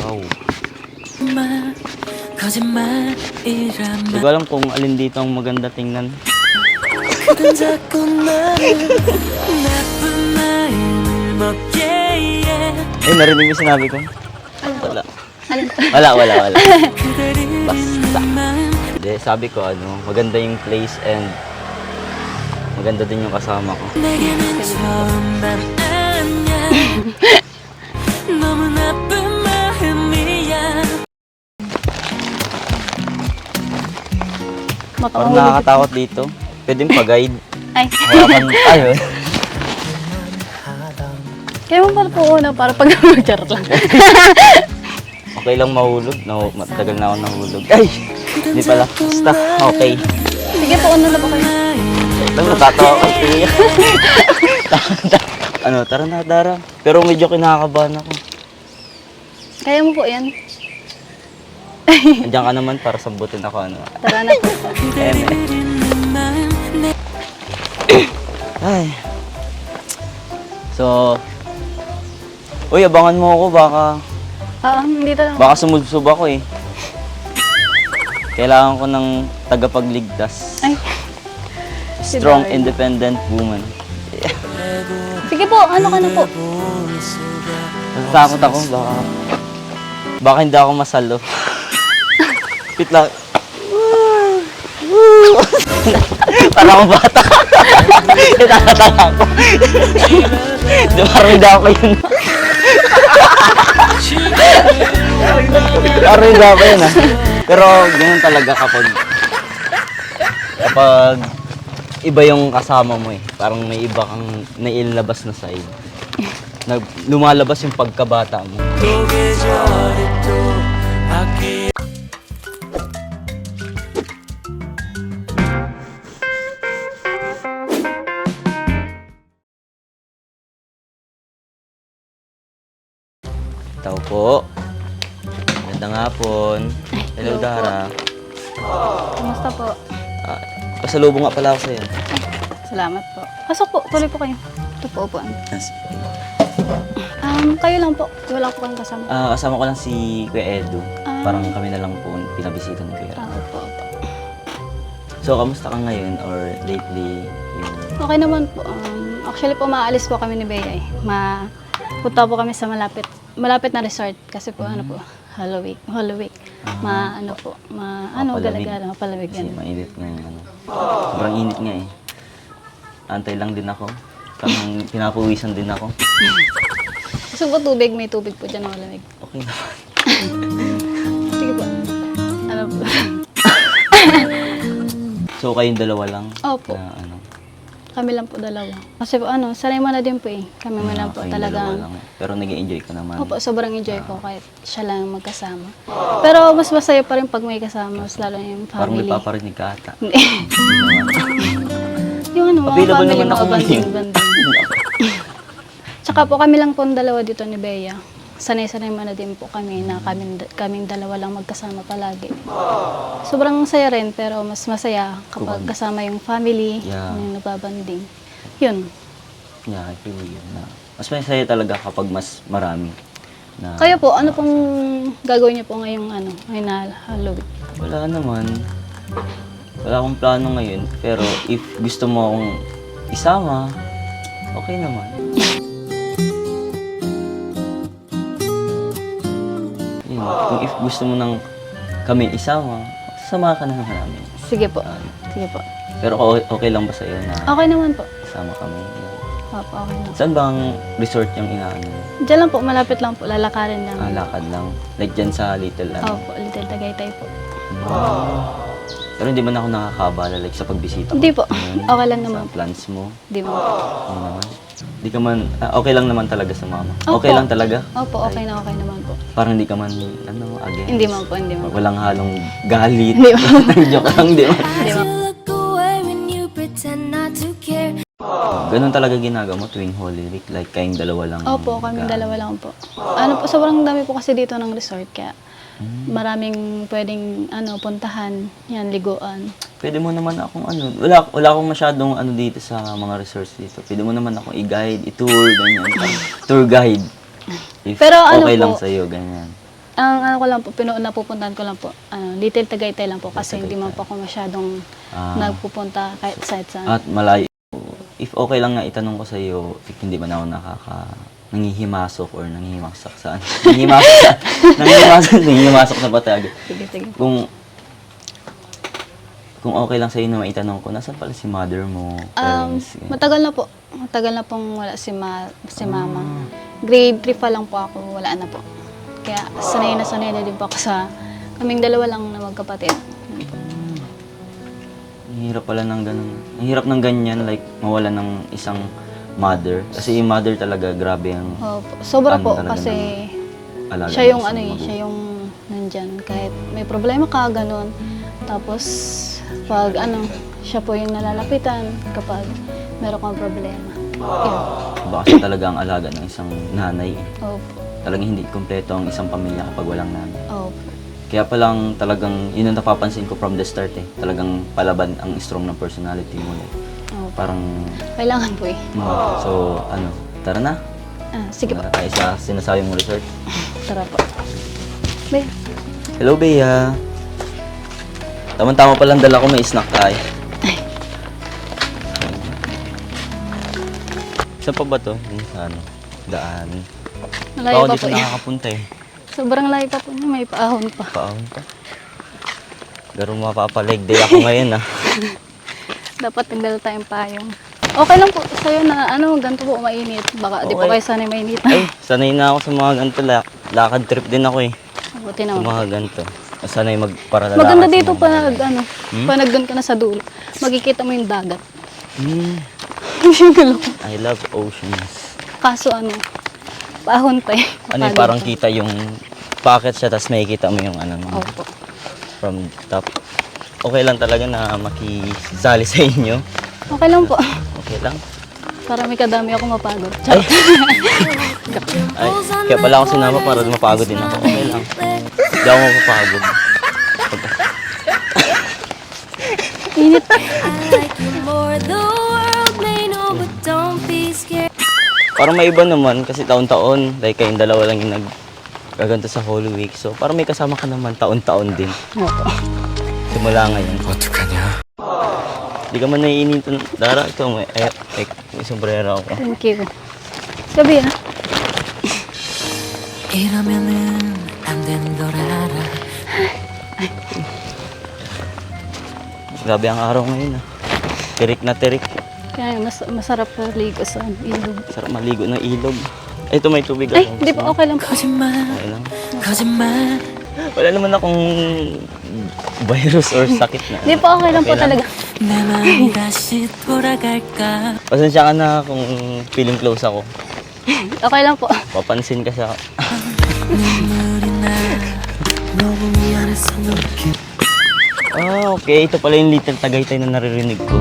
Wow. Hindi ko alam kung alin dito ang maganda tingnan. Eh, narinig mo sinabi ko? Wala. Wala. Basta. Hindi, sabi ko maganda yung place and maganda din yung kasama ko. Parang nakakatakot dito. Pwede yung pag-guide. Ay. Ayun. Kaya mo pala po una para pag mag-char lang. Okay lang mahulog. No, matagal na ako nahulog. Ay! Hindi pala. Basta, okay. Sige po, ano na po kayo? Ito, natatawa ko. Tara na, Dara. Pero medyo kinakabahan ako. Kaya mo po yan. Andiyan ka naman para sambutin ako. Tara na po. Ay. So, uy, abangan mo ako. Dito lang. Baka sumubsob ako eh. Kailangan ko ng tagapagligtas. Ay. Strong, independent woman. Sige po, ano ka na po? Natatakot ako. Baka hindi ako masalo. Pit lang. Para akong bata. Itatatawa ko. Di parang hindi ako yun. Parang hindi ako yun Pero ganun talaga kapag iba yung kasama mo eh. Parang may iba kang nailabas na side. Lumalabas yung pagkabata mo. Tao po. Magandang hapon. Hello, Dara. Kumusta po? Pasalubong nga pala ako sa'yo. Salamat po. Pasok po, tuloy po kayo. Ito po, upuan. Yes. Kayo lang po. Wala po kayong kasama. Kasama ko lang si Kuya Edu. Parang kami na lang po pinabisita ni Kuya. Opo. So, kamusta ka ngayon or lately? Okay naman po. Actually po, maalis po kami ni Bea eh. Punta po kami sa malapit na resort kasi po Holy Week. Gala-gala, mapalamig Kasi yan. mainit na yung Sobrang init nga eh. Antay lang din ako. Parang pinapawisan din ako. Gusto po tubig, may tubig po dyan na malamig. Okay naman. Sige po. Ano po? So, kayong dalawa lang? Opo. Na, Kami lang po dalawa. Kasi po sanay mo na din po eh. Kami mo lang po kayong talaga. dalawa lang. Pero nag-enjoy ka naman. Opo, sobrang enjoy ko kahit siya lang magkasama. Pero mas masaya pa rin pag may kasama, mas lalo yung Parang may family. paparinig ka ata. Hindi. Yung mga Available family, naman ako mga ngayon. banding. Tsaka po kami lang po dalawa dito ni Bea. Sanay-sanay mo na din po kami na kaming dalawa lang magkasama palagi. Sobrang saya rin, pero mas masaya kapag kasama yung family, yung nababanding. Yun. Yeah, I feel yun. Mas masaya talaga kapag mas marami. Kaya po, ano pong gagawin niyo po ngayong ngayon na Halloween? Wala naman. Wala akong plano ngayon. Pero if gusto mo akong isama, okay naman. Yun. Kung if gusto mo nang kami isama, sama ka na naman namin. Sige po. Sige po. Pero okay lang ba sa'yo na Okay naman po. isama kami? Opo, okay naman. Saan bang resort yung inaano? Diyan lang po, malapit lang po, lalakarin lang. Lakad lang. Like dyan sa Little Opo, Little Tagaytay po. Pero hindi man ako nakakabala like sa pagbisita ko. Hindi po. Ayun, Okay lang naman sa plans mo. Hindi mo. Ano naman? Hindi ka man, okay lang naman talaga sa mama. Opo. Okay lang talaga? Opo, okay na okay naman po. Parang hindi ka man, against? Hindi man po, hindi man po. Walang halong galit. Hindi man. Joke lang, di ba? Hindi man. Ganun talaga ginagawa mo tuwing Holy Week? Like kayong dalawa lang? Opo, kaming dalawa lang po. Sobrang dami po kasi dito ng resort, kaya maraming pwedeng puntahan, yan, liguan. Pwede mo naman akong wala akong masyadong dito sa mga resorts dito. Pwede mo naman akong i-guide, i-tour, ganyan. Tour guide. If Pero okay lang po, sa'yo, ganyan. Ang ano ko lang po, napupuntahan ko lang po, Little Tagaytay lang po kasi hindi man po ako masyadong nagpupunta kahit saan. At malayo. If okay lang nga itanong ko sa iyo, if hindi ba na ako nangihimasok or nangihimasok saan? Nangihimasok na ba talaga? Sige. Kung okay lang sa iyo na maitanong ko, nasaan pala si mother mo, parents? Matagal na po. Matagal na pong wala si mama. Grade 3 pa lang po ako, wala na po. Kaya sanay na din po ako sa kaming dalawa lang na magkapatid. Ang hirap pala ng ganun. Ang hirap ng ganyan, like mawala ng isang mother. Kasi yung mother talaga, grabe ang Opo. Sobra Ano po talaga kasi alaga siya ng yung isang siya magulang. yung nandyan. Kahit may problema ka, ganun. Tapos, pag siya po yung nalalapitan kapag meron kang problema. Yun. Baka siya talaga ang alaga ng isang nanay. Opo. Talagang hindi kompleto ang isang pamilya kapag walang nanay. Opo. Kaya palang talagang, yun ang napapansin ko from the start eh. Talagang palaban ang strong ng personality mo. Like, Opo. parang, Kailangan po eh. so tara na. Sige po. Tara tayo sa sinasabi mong resort. Tara po. Bay. Hello, Bea. Tama-tama palang dala ko, may snack tayo. Saan pa ba to? Yung sa daan. Malayo Ako pa dito po eh. nakakapunta eh. Sobrang layo pa po niya. May paahon pa. Paahon pa. Pero mapapaleg day ako ngayon ah. Dapat nagdala tayong payong. Okay lang po sa'yo na ganito po mainit. Baka di po Okay. kayo sanay mainit. Ay, sanay na ako sa mga ganito. Lakad trip din ako eh. Buti Sa naman. mga ganito. Sanay magparalala. Maganda dito pa panagdan ka na sa dulo. Makikita mo yung dagat. Yung gulo. I love oceans. Kaso paahon pa eh. Ano yung parang kita yung pocket siya, tapos makikita mo yung mo, Opo. from top. Okay lang talaga na makisali sa inyo. Okay lang po. Okay lang. Para may kadami ako mapagod. Ay, kaya pala ako sinama para mapagod din ako. Okay lang. Hindi ako mapapagod. Init. Parang may iba naman kasi taon-taon. Like kayong dalawa lang yung nagkaganto sa Holy Week. So parang may kasama ka naman taon-taon din. Opo. Simula ngayon. Hindi ka man naiinit. Dara, ito may sombrero ako. Thank you. Gabi na. 이러면은 안 되는 걸 알아. Grabe ang araw ngayon ah. Tirik na tirik. Kaya masarap na ligo sa ilog. Sarap maligo ng ilog. Ito may tubig Ay, ako. hindi po okay lang po. 거짓말, Okay lang. 거짓말. Wala naman akong virus or sakit na. Hindi po okay lang po talaga. 내 마음이 다시 돌아갈까. Pasensya ka na kung feeling close ako. Okay lang po. Papansin ka sa... 눈물이 나. 너무 미안해서 노력해. Okay. Ito pala yung Little Tagaytay na naririnig ko.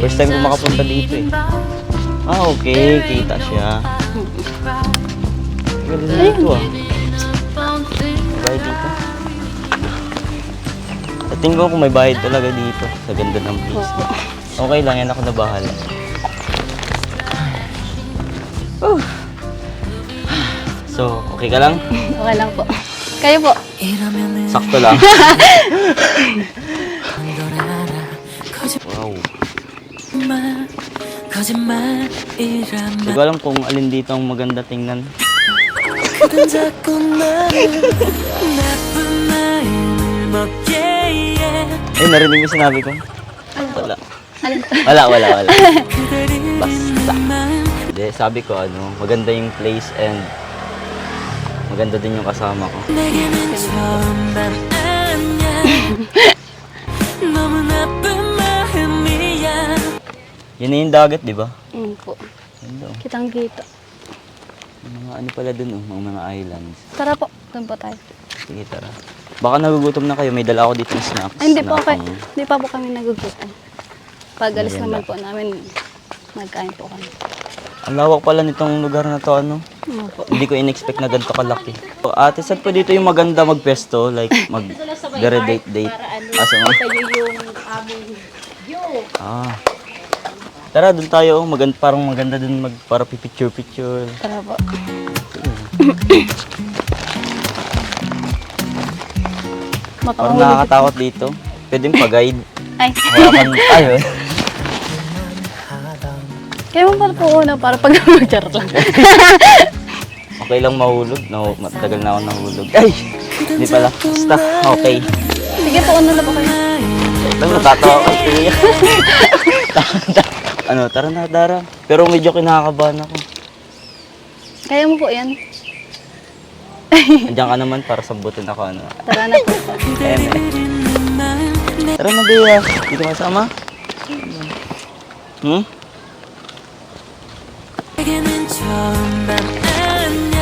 First time ko makapunta dito eh. Okay. Kita siya. Ganda dito ah. Bahay dito. At tingin ko kung may bahay talaga dito. Sa ganda ng place. Okay lang, yan ako na bahala. So, okay ka lang? Okay lang po. Kayo po. 이러면은 Sakto lang. 걸 알아. Wow. 거짓말이란 Hindi ko alam kung alin dito ang maganda tingnan. 그댄 자꾸 나를 나쁜 마음을 먹게 해. Ay, narinig mo sinabi ko? Wala. Alin? Wala. 그대를 Basta. 마음 Hindi, sabi ko maganda yung place and maganda din yung kasama ko. 내게는 처음 밤 아니야. 너무 나쁜 마음이야. Yun na yung dagat, di ba? Po. Yun daw. Kitang-kita. May mga ano pala dun, mga islands. Tara po. Doon po tayo. Sige, tara. Baka nagugutom na kayo, may dala ako dito ng snacks. Ay, hindi po na okay. pang- Hindi pa po kami nagugutom. Pag alis Merienda. naman po namin, magkain po kami. Ang lawak pala nitong lugar na to, ano? Po. Hindi ko in-expect na ganito kalaki. So, ate, saan po dito yung maganda magpesto? Like, mag-date. Asa nga? Ah. Tara, doon tayo. Parang maganda doon para picture-picture. Tara po. Parang Makakahulog. nakakatakot dito. Pwede yung pag-guide. Ay, Hawakan tayo. kaya mo pala po una para pag charot lang. Okay lang mahulog. No, matagal na ako nahulog. Ay! Hindi pala. Basta, okay. Sige po, ano na po kayo? Alam, natatawa ko. Ano, tara na, Dara. Pero medyo kinakabahan ako. Kaya mo po yan. Andiyan ka naman para sambutin ako. Ano. Tara na po. Tara na, Bea. Dito kasama. Hmm? 내게는 처음 난 아냐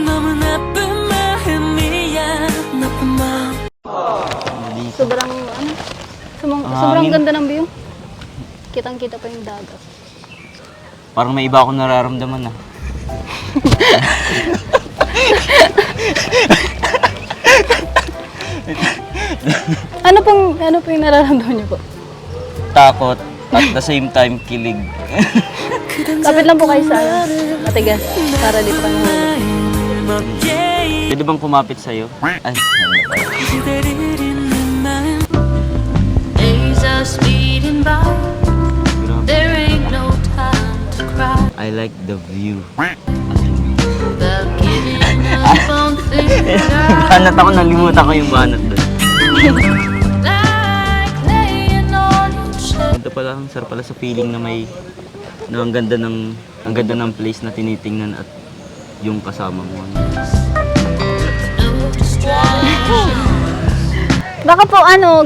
너무 나쁜 마음이야 나쁜 마음 Sobrang, ano? Sobrang Hangin. ganda ng view. Kitang-kita pa yung dagat. Parang may iba akong nararamdaman ah. Ano pong nararamdaman niyo po? Takot. At the same time, kilig. Kapit lang po kayo sa matigas para dito kayo mahulog. Pwede bang kumapit sa'yo? Ay, ano ba? 그대를 잊는 마음 Days are speeding by Grabe. There ain't no time to cry I like the view. Without giving up on things Banat ako, nalimutan ko yung banat doon. Like laying on your chest Ito pala, ang sarap pala sa feeling na may na ang ganda ng place na tinitingnan at yung kasama mo. No distraction Baka po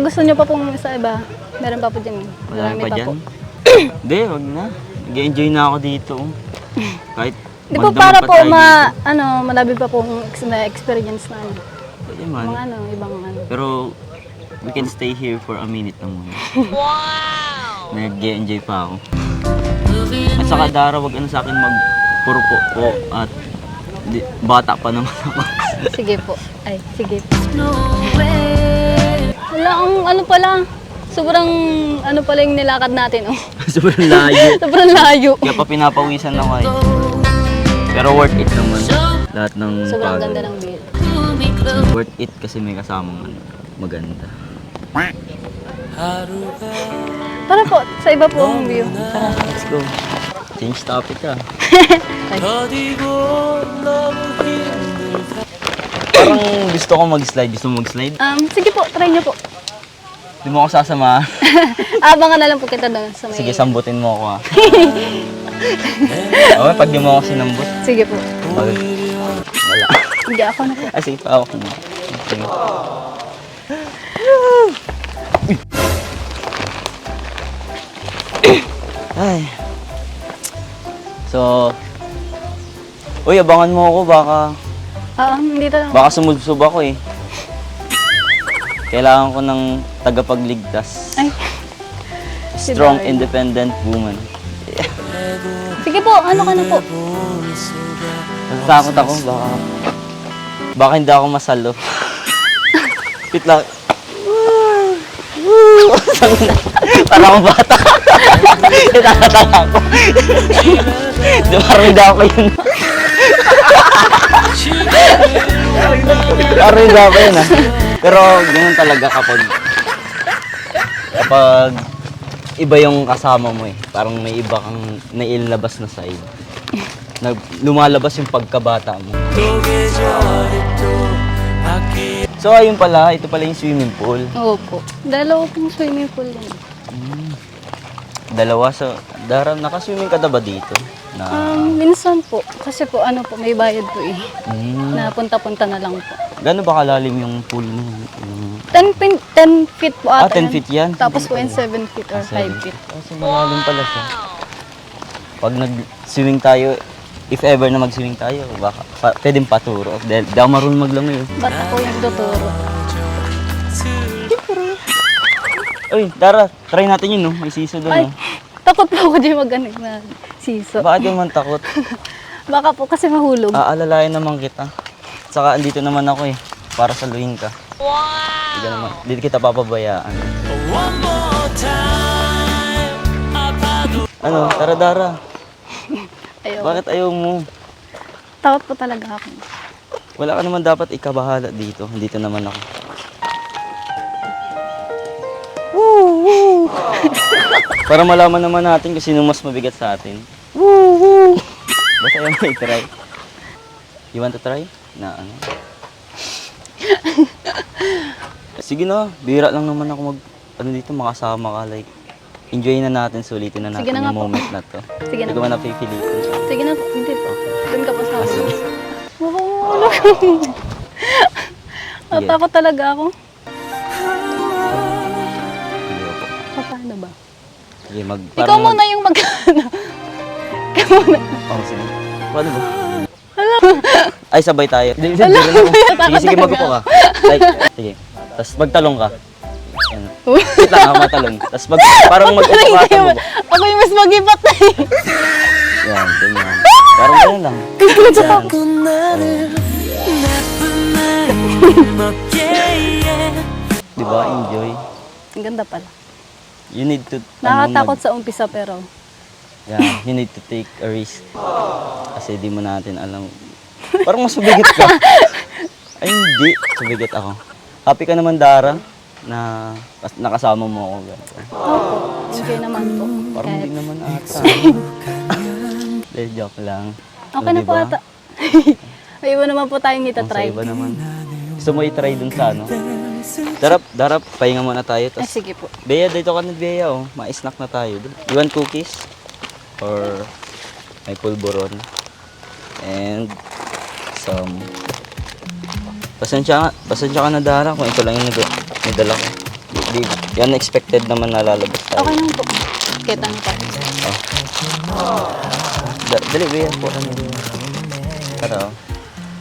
gusto niyo pa pong sa iba. Meron pa po dyan. Marami pa dyan? po. Hindi, wag na. Nag-enjoy na ako dito. Kahit Di po bandang para pa po tayo dito. malabi pa pong experience na Pwede man. mga ibang Pero we can stay here for a minute na muna. Wow! Nag-enjoy pa ako. At saka Dara, wag sa akin magpuro po at bata pa naman ako. Sige po. Ay, sige po. No way Wala, ang pala. Sobrang pala yung nilakad natin. Oh. Sobrang layo. Sobrang layo. Kaya pa pinapawisan ako eh. Pero worth it naman. Lahat ng Sobrang pagod. ganda ng view. Pull me close Worth it kasi may kasamang maganda. Para po, sa iba po ang view. Tara, let's go. Change topic ah. Parang gusto ko mag-slide. Gusto mo mag-slide? Sige po, try niyo po. Hindi mo ako sasama. Abangan na lang po kita doon sa may... Sige, sambutin mo ako ah. Okay, pag di mo ako sinambut. Sige po. Wala. Hindi ako na po. Ah, sige, pahawak mo. Sige. Ay. So, uy, abangan mo ako, Hindi talaga. baka sumubsob ako eh. Kailangan ko ng tagapagligtas. Ay. Strong, Darling. independent woman. Sige po, ano ka na po? Natatakot ako, baka hindi ako masalo. Wait lang. Para akong bata. Itakataka ako. Di parang hindi ako yun. Parang hindi ako yun ah. Pero ganun talaga kapag iba yung kasama mo eh. Parang may iba kang nailabas na side. Lumalabas yung pagkabata mo. So ayun pala, ito pala yung swimming pool. Opo. Dalawa pong swimming pool yan. Dalawa. So, Dara, nakaswimming ka na ba dito? Minsan po. Kasi po, may bayad po eh. Mm. Napunta-punta na lang po. Gano'n ba kalalim yung pool mo? 10 feet po ata 10 feet yan? Tapos po yung 7 feet or 5 feet. Kasi malalim pala siya. Pag nag-swimming tayo, if ever na mag-swimming tayo, baka pwedeng paturo. Dahil di ako marunong maglangoy. Ba't ako yung tuturo? Uy, Dara, try natin yun, no? May siso doon, Ay, no? takot po ako di mag-anik na siso. Bakit yung man takot? Baka po kasi mahulog. Aalalayan naman kita. Saka andito naman ako eh, para saluhin ka. Wow! Hindi kita papabayaan. One more time Ano, tara Dara. Ayaw. Bakit ayaw mo? Takot po talaga ako. Wala ka naman dapat ikabahala dito. Dito naman ako. Para malaman naman natin kung sino mas mabigat sa atin. Basta ayaw mo i-try. You want to try? Na ano? Sige na, bihira lang naman ako ano dito, makasama ka. Like, enjoy na natin, sulitin na natin Sige na nga yung po. moment na to. Sige na Hindi ko po. man napipilitin. Sige na po, hindi po. Doon ka pa sa akin. Sige. Natakot talaga ako. Sige po. Paano ba? Sige, Ikaw muna yung ano. Ikaw muna. Oh, sige. Paano ba? Ay, sabay tayo. Sige, magupo ka. Like, sige. Tapos magtalong ka. Yan. Wait lang, matalong. Tapos parang mag-upo ka. Ako yung mas mag-ibat na eh. Yan, ganyan. Parang ganyan lang. Yan. Diba, enjoy. Ang ganda pala. You need to, Nakakatakot sa umpisa pero yeah, you need to take a risk. Kasi di mo natin alam. Parang mas mabigat ka. Ay, hindi. Mabigat ako. Happy ka naman, Dara, na nakasama mo ako. Ganito. opo, enjoy naman po. Parang Kahit, hindi naman ata. Hindi, joke lang. okay na po Diba? ata. May iba naman po tayong Ang sa itatry. iba naman. Gusto mo i-try dun sa ano? Darap, pahinga muna tayo. Ay, Tas, sige po. Bea, dito ka na, Bea, oh. Ma-snack na tayo. You want cookies? Or may pulburon? And some... Pasensya ka na, Dara, kung ito lang yung nidala ko. Di, unexpected naman na lalabas tayo. Okay lang po. Kita na tayo. Dali, Bea, po ka na. Tara, oh.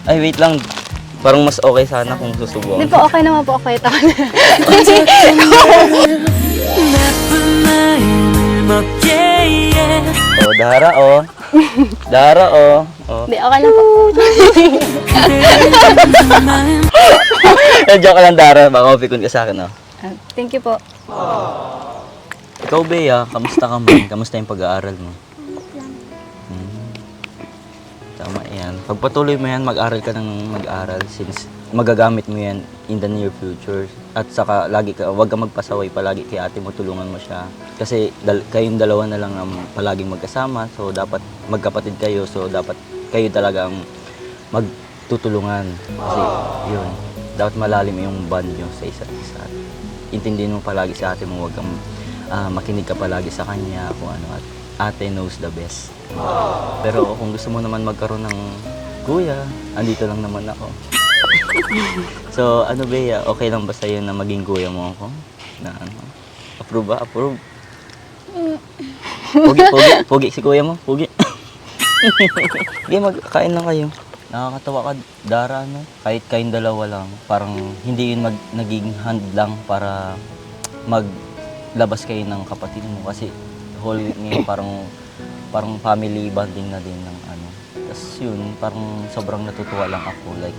Ay, wait lang. Parang mas okay sana kung susubukan. Hindi po, okay naman po. Okay, taka na. Oh, Dara, oh. Dara, oh. Oh. Hindi, okay lang po. Joke lang, Dara. Baka mapikon ka sa akin, oh. Thank you po. Ikaw, Bea, kamusta ka man? Kamusta yung pag-aaral mo? Tama yan. Pagpatuloy mo yan, mag-aral ka ng mag-aral since magagamit mo yan in the near future. At saka, wag ka magpasaway palagi kay ate mo, tulungan mo siya. Kasi kayong dalawa na lang ang palaging magkasama, so dapat magkapatid kayo, so dapat kayo talagang magtutulungan. Kasi yun, dapat malalim yung bond nyo sa isa't isa. Intindihin mo palagi si ate mo, wag kang makinig ka palagi sa kanya kung ano, at ate knows the best. Pero kung gusto mo naman magkaroon ng kuya, andito lang naman ako. So, ano, Bea, okay lang ba sa'yo na maging kuya mo ako? Na ano? Approve ba? Approve? Pogi si kuya mo? Pogi? Sige, magkain lang kayo. Nakakatawa ka, Dara, no? Kahit kayong dalawa lang, parang hindi yun naging hand lang para maglabas kayo ng kapatid mo. Kasi whole week ngayon parang family bonding na din ng ano. Tapos yun, parang sobrang natutuwa lang ako. Like,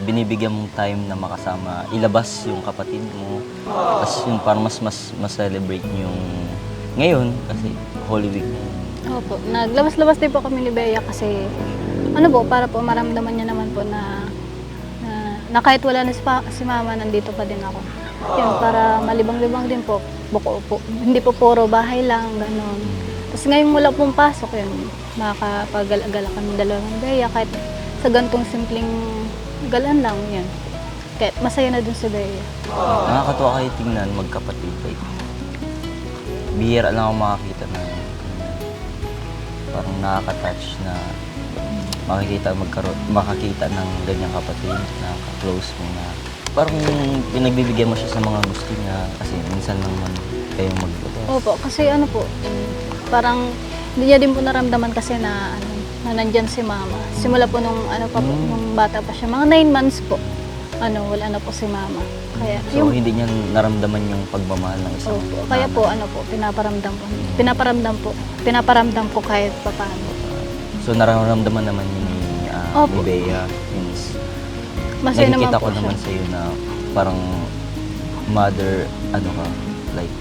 binibigyan mong time na makasama, ilabas yung kapatid mo. Tapos yun, parang mas celebrate yung ngayon kasi Holy Week. Opo, naglabas-labas din po kami ni Bea kasi ano po, para po maramdaman niya naman po na kahit wala na si mama, nandito pa din ako. Yun, para malibang-libang din po. Hindi po puro bahay lang, gano'n. Tapos ngayong wala pong pasok, yun, makakapag-gala kami dalawa ng Bea, kahit sa gantong simpleng galan lang, yun. Kahit masaya na dun si Bea. Nakakatuwa kayo tingnan, magkapatid. Like, bihira lang ako makakita na parang nakaka-touch na makakita ng ganyang kapatid na ka-close mo na parang pinagbibigyan mo siya sa mga gusto niya kasi minsan naman kayong magbabas. Opo, kasi ano po, parang hindi niya din po naramdaman kasi na nandyan si mama. Simula po nung nung bata pa siya, mga 9 months po. Wala na po si mama. Kaya So hindi niya naramdaman yung pagmamahal ng isang opo, kaya po pinaparamdam po kahit papaano. So nararamdaman naman yun ni Opo. Bea since Masaya naman nakikita po ko siya. naman sa'yo na parang mother, like,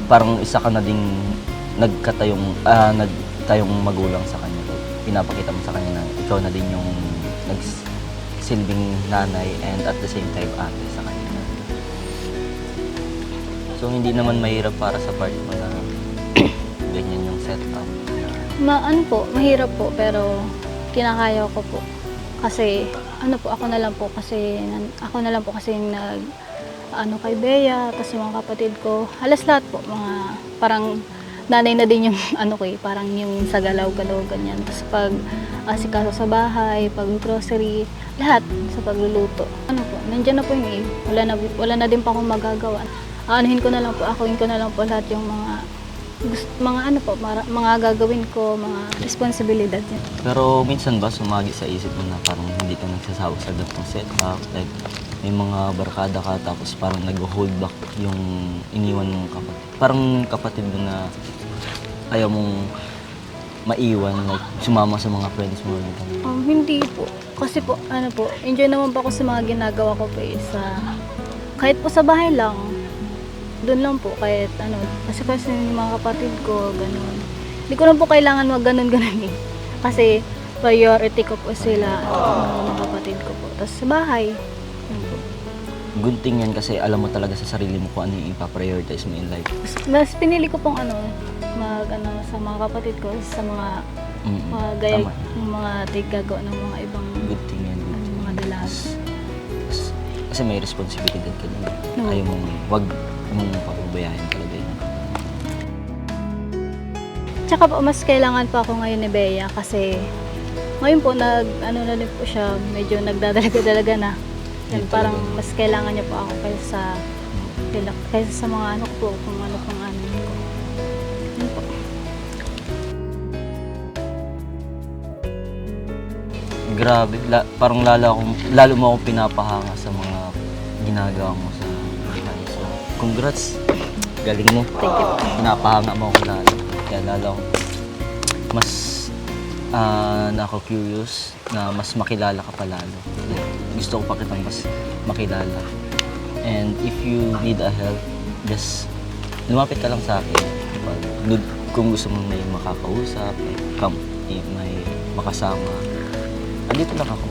parang isa ka na ding nagtayong magulang sa kanya. Pinapakita mo sa kanya na ikaw na din yung nagsilbing nanay and at the same time ate sa kanya. So hindi naman mahirap para sa part mo na ganyan yung setup. Ano po, mahirap po, pero kinakaya ko po. Kasi, ako na lang po kasi yung kay Bea, tapos yung mga kapatid ko, halos lahat po, mga parang nanay na din yung parang yung sa galaw-galaw, ganyan. Tapos pag asikaso sa bahay, pag grocery, lahat sa pagluluto. Nandiyan na po yung wala na din pa akong magagawa. Anuhin ko na lang po lahat yung mga gagawin ko, mga responsibilidad niya. Pero minsan ba sumagi sa isip mo na parang hindi ka nagsasawa sa ganitong setup? Like, may mga barkada ka tapos parang nag-hold back yung iniwan mong kapatid. Parang kapatid mo na ayaw mong maiwan, like sumama sa mga friends mo. Hindi po. Kasi po, enjoy naman po ako sa mga ginagawa ko po kahit po sa bahay lang. Doon lang po kahit kasi yung mga kapatid ko, gano'n. Hindi ko na po kailangan mag-ganon-ganon eh. Kasi priority ko po sila, mga kapatid ko po. Tapos sa bahay, yun po. Good thing yan kasi alam mo talaga sa sarili mo kung ano yung ipaprioritize mo in life. Mas pinili ko pong sa mga kapatid ko, sa mga gaya, Tama. yung mga tigagawa ng mga ibang Good thing yan. mga dalas. Kasi may responsibilidad ka din. No. Ayaw mong, wag mong papabayaan talaga yun. Tsaka po, mas kailangan pa ako ngayon ni Bea kasi ngayon po, na din po siya, medyo nagdadalaga-dalaga na. Yan, Yun parang talaga. mas kailangan niya po ako kaysa sa mga ko, kung ano pong ko. Yun po. Grabe, parang lalo mo akong pinapahanga sa mga ginagawa mo sa buhay. So, congrats. Galing mo. Thank you po. Pinapahanga mo ako lalo. Kaya lalo ako mas nako-curious na mas makilala ka pa lalo. Gusto ko pa kitang mas makilala. And if you need a help, just lumapit ka lang sa akin. Kung gusto mong may makakausap, may makasama, andito lang ako.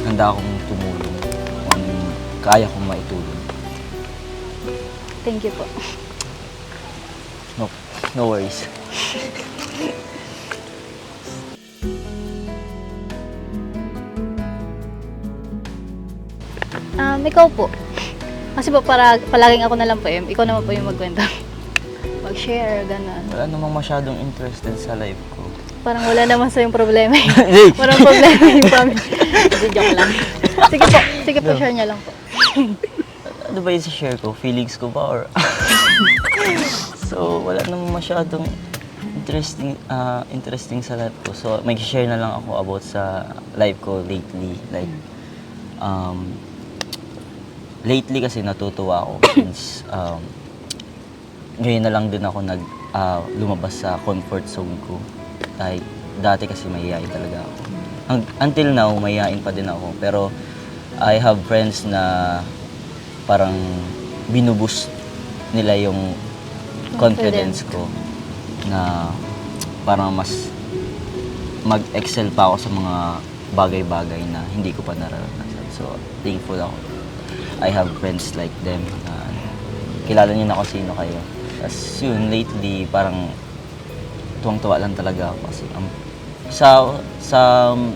Handa akong tumulong kung anong kaya kong maitulong. Thank you po. No worries. Ikaw po. Kasi po, palaging ako na lang po ikaw naman po yung magkwento. Mag-share, gano'n. Wala namang masyadong interested sa life ko. Parang wala naman sa yung problema. Hey! Walang problema yung family. Hindi, joke lang. Sige po, share niya lang po. Ano ba yung share ko? Feelings ko ba or... So, wala namang masyadong interesting sa life ko. So, may share na lang ako about sa life ko lately. Like, lately kasi natutuwa ako since ngayon na lang din ako lumabas sa comfort zone ko. Like, dati kasi mahihain talaga ako. Until now, mahihain pa din ako. Pero I have friends na parang binuboost nila yung confidence ko na parang mas mag-excel pa ako sa mga bagay-bagay na hindi ko pa nararanasan. So, thankful ako. I have friends like them na kilala niyo na kung sino kayo. Tapos yun, lately, parang tuwang-tuwa lang talaga ako kasi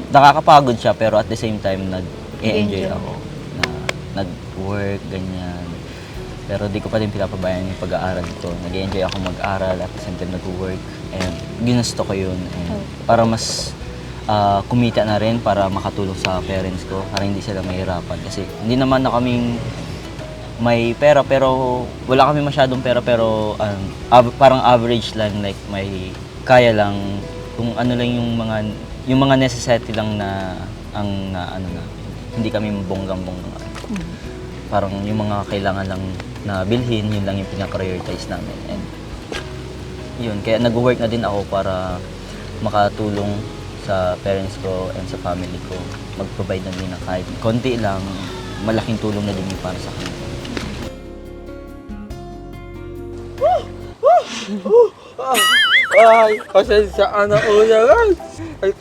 nakakapagod siya pero at the same time nag-enjoy ako na nag-work, ganyan. Pero di ko pa din pinapabayaan yung pag-aaral ko. Nag-enjoy ako mag-aral at the same time nag-work and ginusto ko yun. And para mas kumita na rin para makatulong sa parents ko para hindi sila mahirapan. Kasi hindi naman na kaming may pera pero wala kami masyadong pera pero parang average lang, like may kaya lang kung ano lang yung mga necessity lang na hindi kami bonggang-bonggang. Parang yung mga kailangan lang na bilhin, yun lang yung pina-prioritize namin. And yun, kaya nag-work na din ako para makatulong sa parents ko and sa family ko. Mag-provide na din na kahit konti lang, malaking tulong na din yung para sa kanila. Ay, pasensya ka na, Kuya Ras. Ay,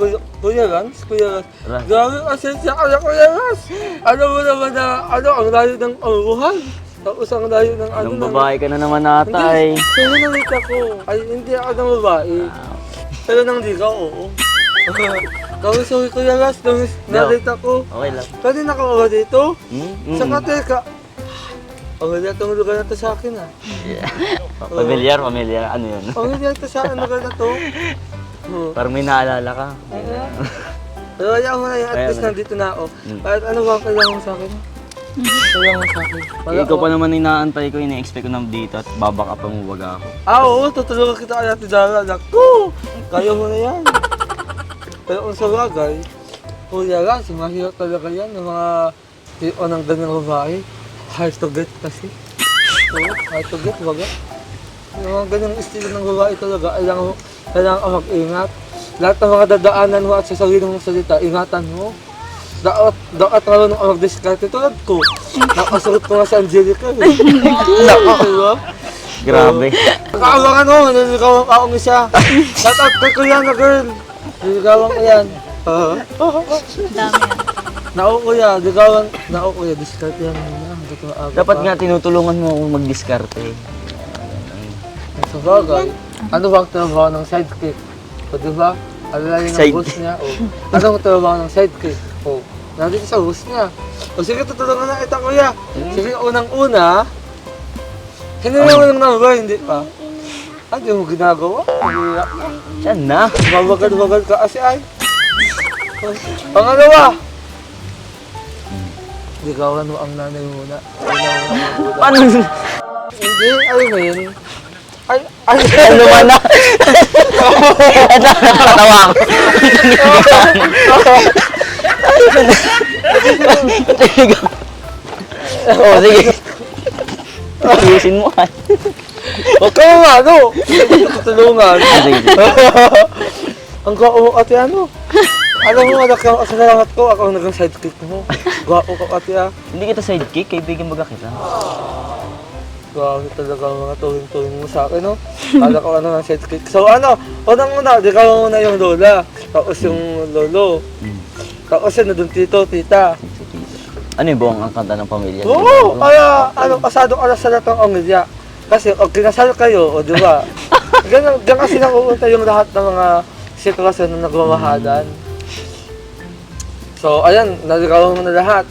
Kuya Ras. Ras. Grabe, pasensya ka na, Kuya Ras. Alam mo naman na, ang layo ng uruhan. Tapos ang layo ng ano. Anong babae ka na naman ata eh. Sino nakita ko? Ay, hindi ako ng babae. Pero nang di ka, oo. Sorry, Kuya Ras, nung nakita ko. Okay lang. Pwede nakakawa dito? Hmm? Sa teka. Wala itong lugar na to sa akin, ah. Familiar. Ano yun? Wala ito sa akin lugar na to. Oo. Parang may naalala ka. Pero ayaw mo na yan, at Kaya least na. nandito na ako. At ano ba ang kailangan mo sa akin? Kailangan mo sa akin. Ikaw pa naman inaantay ko, ina-expect ko na dito at babaka pa mo baga ako. Oo, tutulungan kita kaya Dara. Naku! Kaya mo na yan. Pero kung sa bagay, Kuya Ras, mahirap talaga yan ng mga ng ganyang babae. Hard to get kasi. Oo, hard to get, baga. Yung mga ganyang estilo ng babae talaga, kailangan ka mag-ingat. Lahat ng mga dadaanan mo at sa sarili mong salita, ingatan mo. Dapat marunong ka mag-discarte tulad ko. Nakasurot ko nga sa Angelica. Diba? Grabe. Nakaabangan mo, nililigawan ka akong isa. Shout out kay Kuya na girl. Nililigawan ko yan. Dami yan. Kuya, discarte yan muna. Dapat nga tinutulungan mo akong mag-diskarte. Sa bagay, ano bang trabaho ng sidekick? O diba? Alalayan ng Side- boss niya. O, ano ang trabaho ng sidekick? O, nandito sa boss niya. O sige, tutulungan na kita, Kuya. Sige, unang-una, hindi mo ng number, hindi pa. Hindi mo ginagawa. Siyan na. Mabagal-bagal ka kasi ay. Pangalawa, ligawan mo ang nanay muna. Paano? Hindi, alam mo yun. Ay, Ano man na? Nakatawa ako. Oo, sige. Ayusin mo ah. Huwag ka mga ano. Hindi ko tutulungan. Sige. Ang gwapo mo ate ano. Alam mo, anak ka sa salamat ko. Ako ang naging sidekick mo. Gwapo ka ate ah. Hindi kita sidekick, kaibigan baga kita. Grabe talaga ang mga tuwing-tuwing mo sa akin, no? Kala ko ano ng sidekick. So ano, unang-una, di ka muna yung lola. Tapos yung lolo. Tapos yun, nandun tito, tita. Ano yung buong ang kanta ng pamilya? Oo! Kaya, pasado ka na sa lahat ng pamilya. Kasi, pag kinasal kayo, o di ba? Ganyan kasi nakuunta yung lahat ng mga sitwasyon na nagmamahalan. So, ayan, naligawan mo na lahat.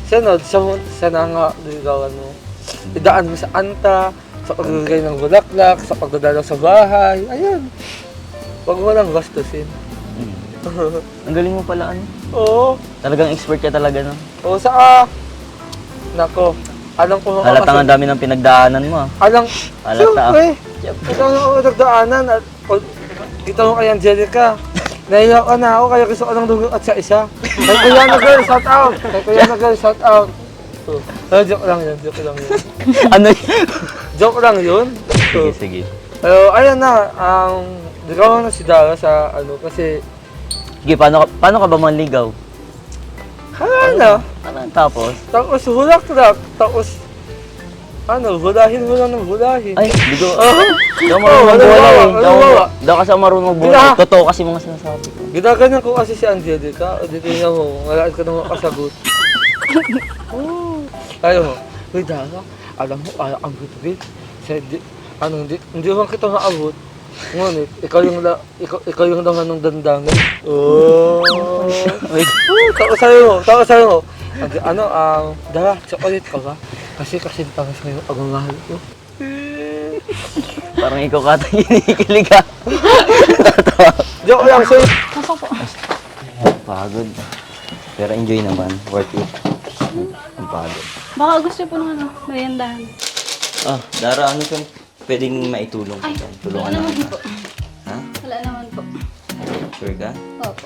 Sunod, sa nga naligawan mo. Idaan mo sa anta, sa pagbibigay ng bulaklak, sa pagdadala sa bahay. Ayan. Huwag mo lang gastusin. Ang galing mo pala, ano? Oo. Talagang expert ka talaga, no? Oo, sa nako, alam ko Halata nga dami ng pinagdaanan mo, ah. Alam, Halata. siyempre, ikaw yung nagdaanan at kita mo kay Angelica. Nahiya ka na ako, kaya gusto ko lang dugo at sa isa. Kay Kuya na girl, shout out! Kay Kuya na girl, shout out! Joke lang yun. Ano yun? Joke lang yun. Sige, sige. Pero ayun na, ligawan na si Dara sa kasi, Sige, paano ka ba manligaw? ano, Tapos? tapos hulak-lak, tapos, hulahin mo lang ng hulahin. Ay, hindi ko. Hindi ako Oo, marunong magbola eh. halimbawa. Hindi ako kasi marunong magbola. Bila- Totoo kasi mga sinasabi ko. Ginaganyan ko kasi si Angelica, o di tingnan mo, wala ka naman kasagot. Ayaw mo, uy Dara, alam mo, ang bitbit. Hindi man kita maabot. Ngunit, ikaw yung laman ng dandangin. Wait. Tapos sabi mo, Dara, chocolate ka ba? Kasi parang sa'yo, pagmamahal ko. Parang ikaw kata kinikilig ah. Joke lang, sa'yo. Pasok po. Pagod. Pero enjoy naman. Worth it. Ang pagod. Baka gusto po ng meriendahan. Dara, ano kang pwedeng maitulong? Ay, Tulungan wala naman natin. po. Ha? Wala naman po. Sure ka? Opo.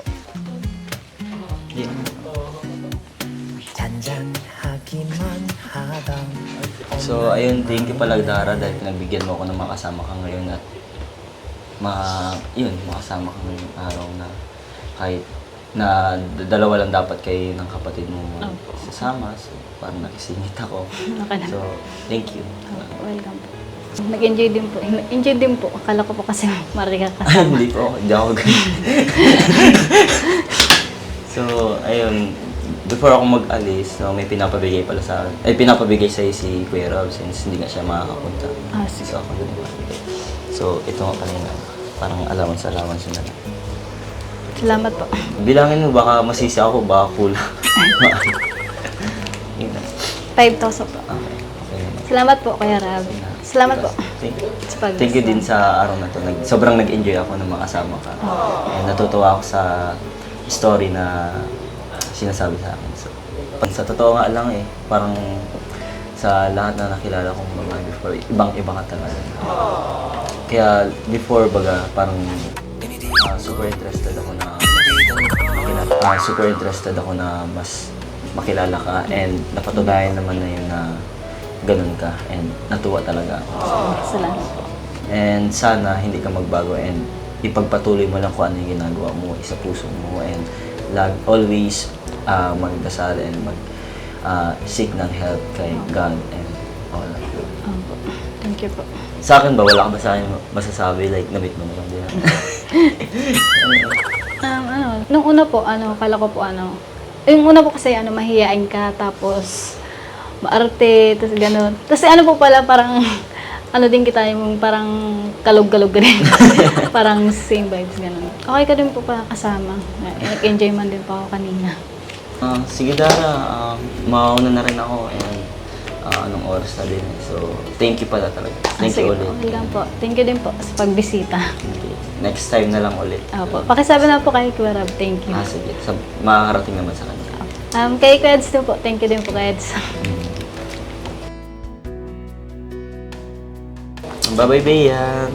Hindi. So, ayun, thank you pala Dara dahil pinagbigyan mo ako ng makasama ka ngayon at makasama ka ngayong araw na kahit na dalawa lang dapat kayo ng kapatid mo sasama. So, parang nakisingit ako. Okay lang. So, thank you. Welcome po. Nag-enjoy din po. Enjoy din po. Akala ko po kasi mariga ka. Hindi po, hindi ako ganun. So, ayun, before ako mag-alis, no, may pinapabigay pala sa akin. Ay, pinapabigay sa'yo si Kuya Rob since hindi nga siya makakapunta. Ah, sige. So, ako din magbibigay. So, ito nga kanina, parang allowance na lang. Salamat po. Bilangin mo, baka masisi ako, baka kulang. Yun na. 5,000 po. Okay, okay naman. Salamat po, Kuya Rab. Salamat po. Thank you. Sa pag- Thank you din sa araw na to. Sobrang nag-enjoy ako na makasama ka. And natutuwa ako sa story na sinasabi sa akin. So, sa totoo nga lang parang sa lahat na nakilala kong mga before, ibang-iba ka talaga. Kaya before baga, parang super interested ako na mas makilala ka and napatunayan naman na yun na ganun ka and natuwa talaga ako. Salamat po. And sana hindi ka magbago and ipagpatuloy mo lang kung ano yung ginagawa mo, isa puso mo and always magdasal and seek ng help kay God and all of you. Opo. Thank you po. Sa akin ba, wala ka ba sa akin masasabi? Like, na-meet mo naman din. Nung una po, kala ko po yung una po kasi mahihain ka, tapos maarte, tapos gano'n. Tapos po pala, parang, din kita yung parang kalog-kalog rin. Parang same vibes, gano'n. Okay ka din po pala kasama. Nag-enjoy man din po ako kanina. Sige Dara, mauna na rin ako and anong oras na din. So, thank you pala talaga. Thank you Sige ulit. po, okay lang po. Thank you din po sa pagbisita. Okay. Next time na lang ulit. Opo. Pakisabi na po kay Kuya Rab, thank you. Sige. Makakarating naman sa kanya. Kay Kuya Eds din po, thank you din po Kuya Eds. Bye-bye, Bea.